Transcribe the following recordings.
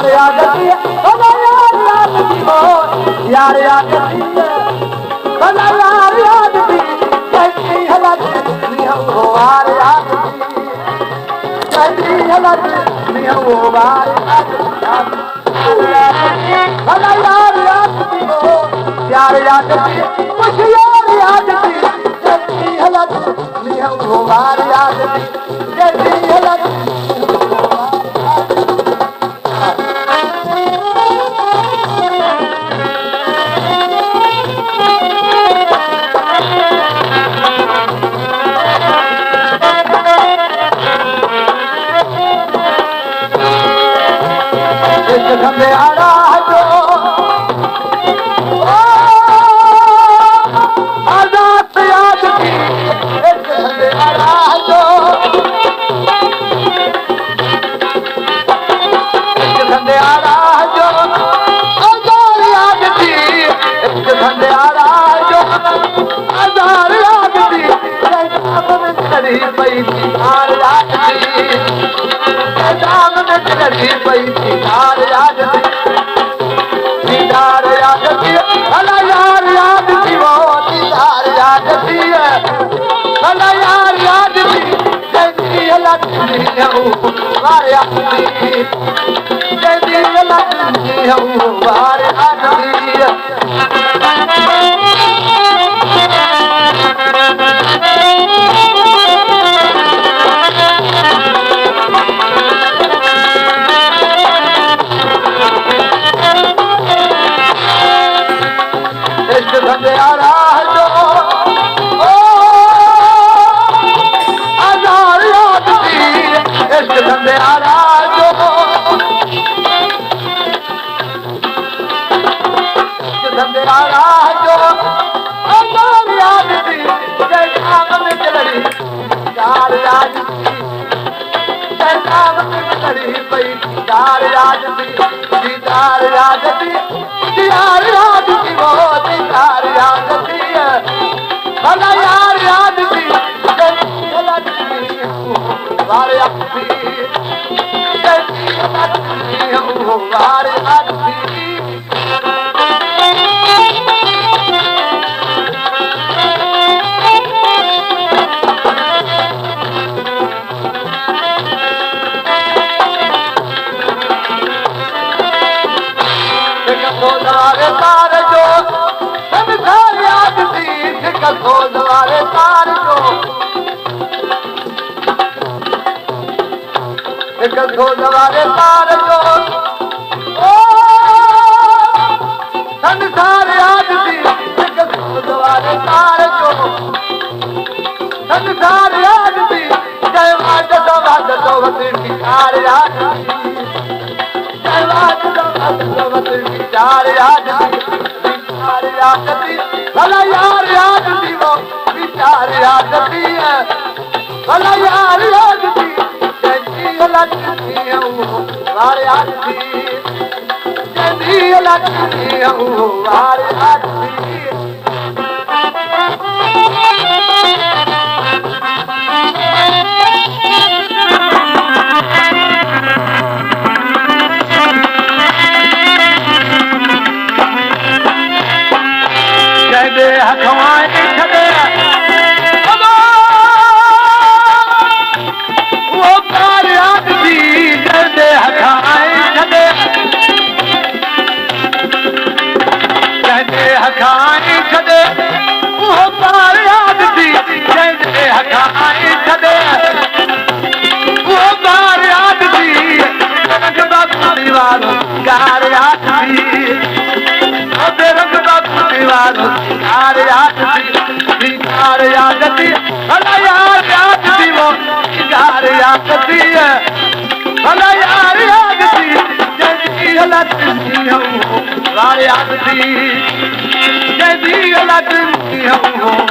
यार याद थी भला यार याद थी वो यार याद थी भला यार याद थी कैसी हालत थी वो यार याद थी कैसी हालत थी वो यार याद थी भला यार याद थी वो यार याद थी कुछ यार याद थी कैसी हालत थी वो यार याद थी कैसी हालत धंधे आड़ा जो आजाद याद थी धंधे आड़ा जो धंधे आड़ा जो आजाद याद थी धंधे आड़ा जो आजाद याद थी चढ़ी पई थी हार याद थी चढ़ी पई थी हार याद थी दीदार याद थी भला यार याद थी वो दीदार याद थी भला यार याद थी कैसी हालत थी वार याद थी कैसी हालत थी वार याद थी धंधे आड़ा जो आजार याद थी इश्क धंधे आड़ा जो धंधे आड़ा जो आजार याद थी जैसा में चली यार याद थी जैसा में चली पई यार याद थी दीदार याद थी यार याद थी वो दीदार याद थी भला यार याद थी गलत थी वार याद थी गलत थी वार याद थी सोदवारे तार जो संसार याद थी सोदवारे तार जो सोदवारे तार जो संसार याद थी सोदवारे तार जो संसार याद थी जय वाद तो विचार याद थी विचार याद थी भला यार याद थी वो विचार याद थी भला यार याद थी कैसी हालत थी वार याद थी कैसी हालत थी वार याद थी हथवाए छदे वो तार याद थी जल्दे हथाए छदे जल्दे हथाए छदे वो तार याद थी जल्दे हथाए छदे वो तार याद थी दीवार यार याद थी दीवार याद थी याद थी भला यार याद थी वो यार याद थी भला यार याद थी जैसी हालत थी वार याद थी जैसी हालत थी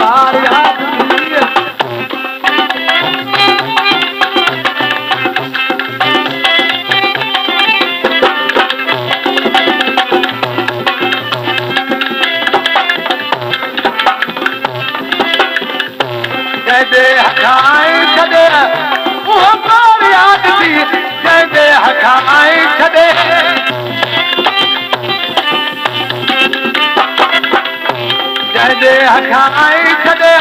वार याद थी जैसे हथाए छदे वो याद थी जैसे हथाए छदे खाई छॾे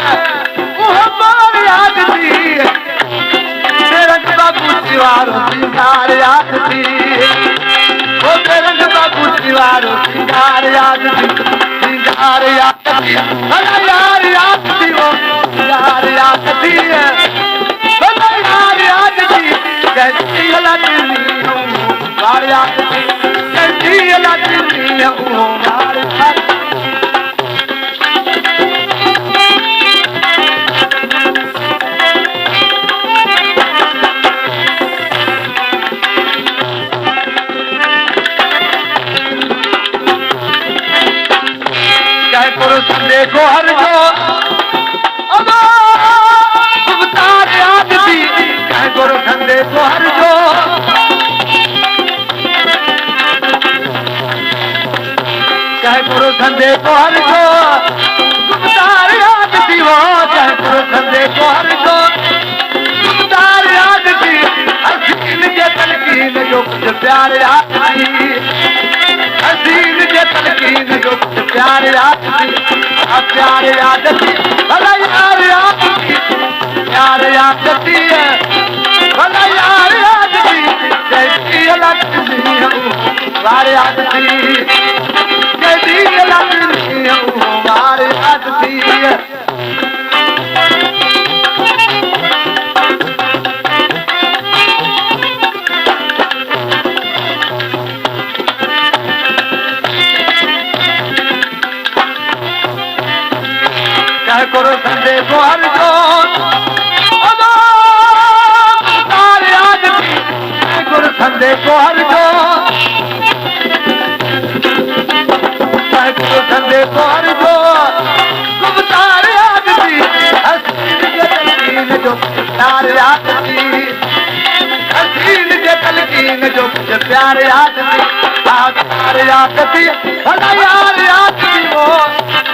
उहो याद थी रंग बाबू सिवारो सिंगार याद थी रंग बाबू सिवारो सिंगार याद थी सिंगार याद थी भला यार याद थी वो यार याद थी भला यार याद थी कैसी लगनी हूँ यार याद थी कैसी लगनी हूँ यार याद देखो हर जो अवतार याद थी कह गुरु ठंडे को हर जो कह गुरु ठंडे को हर जो अवतार याद थी वो कह गुरु ठंडे को हर जो अवतार याद थी हसीन के तलकीन जो कुछ प्यार याद थी हसीन के तलकीन जो कुछ प्यार याद थी प्यार याद थी भला यार याद थी प्यार याद थी भला यार याद थी कैसी लगनी हूँ वार याद थी कैसी लगनी हूँ वार याद थी गुरु संदे को हर जो अवतार याद थी गुरु संदे को हर जो गुरु संदे को हर जो अवतार याद थी हसीन के तलकीन जो प्यार याद थी हसीन के तलकीन जो प्यार याद थी प्यार याद थी भला यार याद थी वो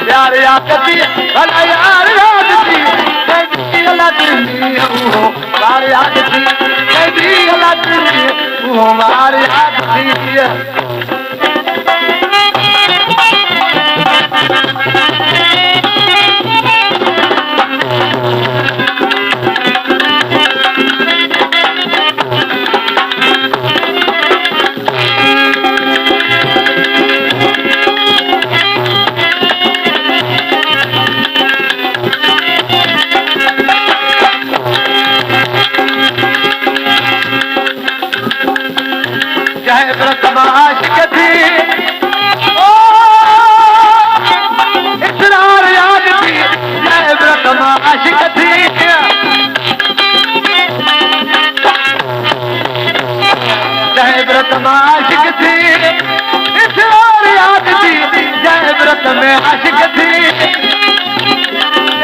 प्यार याद थी भला यार याद थी कैसी लगनी हूँ प्यार याद थी कैसी लगनी हूँ प्यार याद थी आशिक थी इसरार याद थी जय व्रत आशिक थी जय व्रत आशिक थी इसरार याद थी जय व्रत में आशिक थी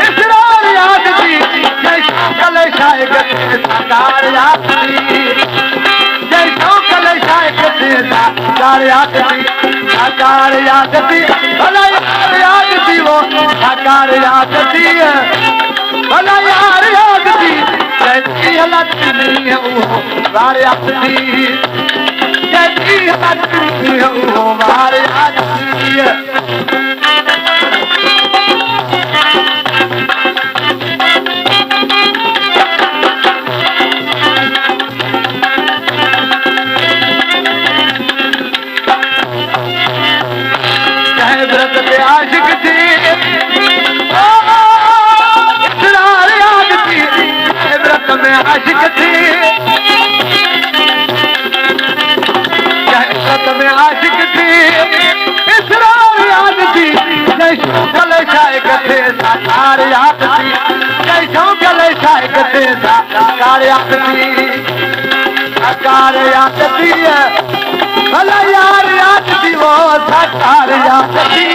इसरार याद थी जय कल शायद साकार याद थी साकार याद थी साकार याद थी भला यार याद थी वो साकार याद थी भला यार याद थी कैसी लगनी है वो वार याद थी कैसी लगनी है वो वार याद थी आशिक थी इसरार याद थी व्रत में आशिक थी व्रत में आशिक थी इसरार याद थी जैसों कल शायक थे साकार याद थी जैसों कल शायक थे साकार याद थी साकार याद थी भला यार याद थी वो साकार याद थी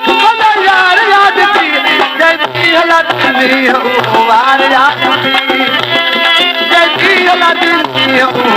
भला यार याद थी जैसी लगनी हूँ वार याद थी जैसी लगनी हूँ